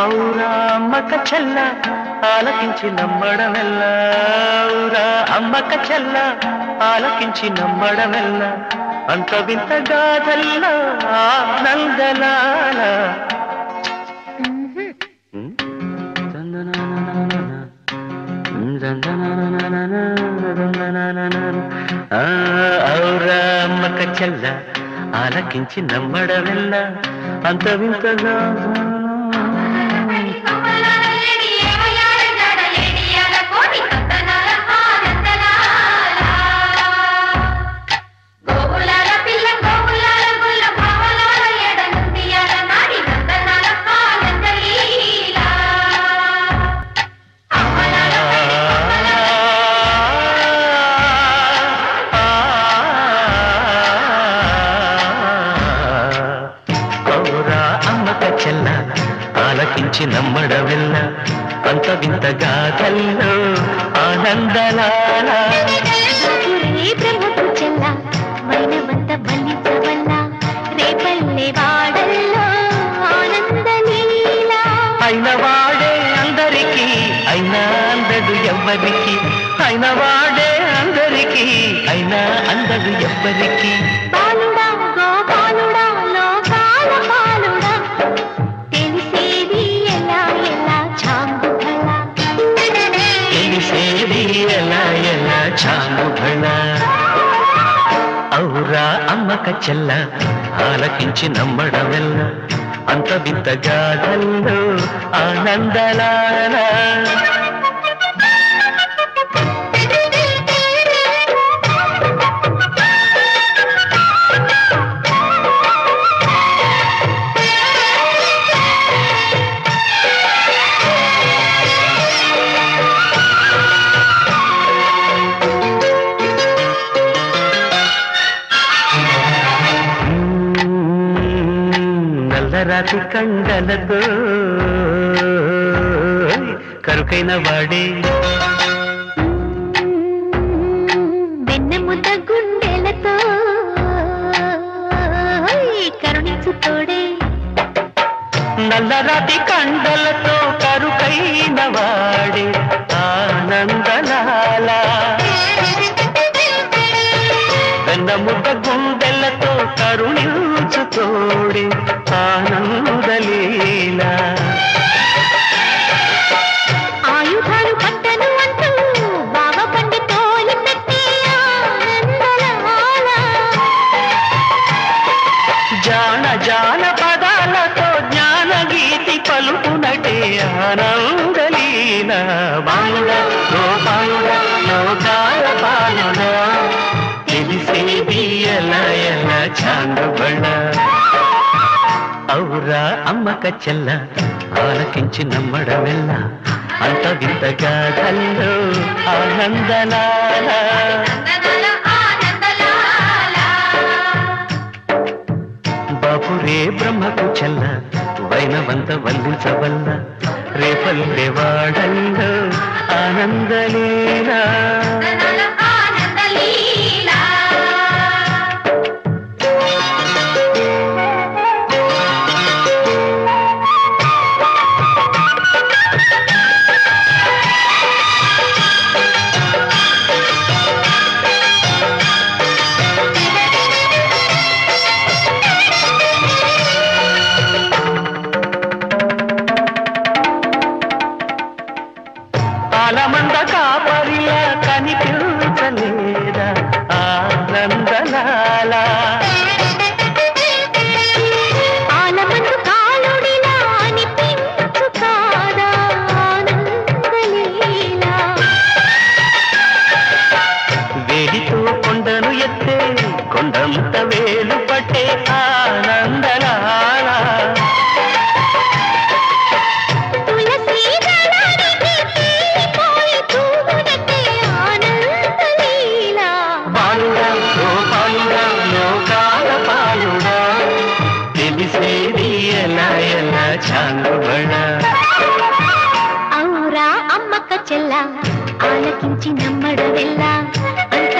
ఔరా అమ్మక చెల్ల ఆలకించి నమ్మడమెల్ల, ఔరా అమ్మక చెల్ల ఆలకించి నమ్మడమెల్ల, అంత వింత గాథల్ల ఆనందలాల. ఔరా అమ్మక చెల్ల ఆలకించి నమ్మడమెల్ల, అంత వింత గాథ. ఆలకించి నమ్మడమెల్ల, అంత వింత గాథల్లో ఆనందలాల. బ్రహ్మకు చెల్ల వైనవంత బలించవల్ల, రేపల్లె వాడల్లో ఆనందలీల. అయిన వాడే అందరికీ అయినా అందడు ఎవ్వరికి, అయిన వాడే అందరికీ అయినా అందడు ఎవ్వరికి. బాలుడా గోపాలుడా లోకాల పాలుడా, తెలిసేది ఎలా ఎలా చాంగుభళ, తెలిసేది ఎలా ఎలా చాంగుభళ. ఔరా అమ్మక చెల్ల ఆలకించి నమ్మడమెల్ల, అంత వింత గాథల్లో ఆనందలాల. నల్లరాతి కండలతో కరుకైన వాడే, వెన్నెముద్ద గుండెలతో కరుణించు తోడే. నల్లరాతి కండలతో కరుకైన వాడే ఆనందలాల. వెన్నముద్ద గుండెలతో కరుణించు తోడే ఆనందలీల. ఆయుధాలు పట్టను అంటూ బావ పండి తోలి పెట్టి ఆనందలాల. జాన జాన పదాలతో జ్ఞాన గీతి పలుకునటే ఆనందలీల. బాలుడా గోపాలుడా లోకాల పాలుడా, తెలిసేది ఎలా ఎలా చాంగుబళ. ఔరా అమ్మక చెల్ల ఆలకించి నమ్మడమెల్ల, అంత వింత గాథల్లో ఆనందలాల. బాపురే బ్రహ్మకు చెల్ల వైనవంత వల్లించవల్ల, రేపల్లె వాడల్లో ఆనందలీల. ఆలమంద కాపరిలా కనిపించలేదా ఆనందలాల. ఆలమందు కాలుడిలా అనిపించు కాదా ఆనందలీల. వేడితో కొండను ఎత్తే కొండంత వేలు పట్టే ఆనందలాల. తులసి దళానికి తీరిపోయి తూగునట్టే ఆనందలీల. బాలుడా గోపాలుడా లోకాల పాలుడా, తెలిసేది ఎలా ఎలా చాంగుబళ. ఔరా అమ్మక చెల్ల ఆలకించి నమ్మడమెల్ల, అంత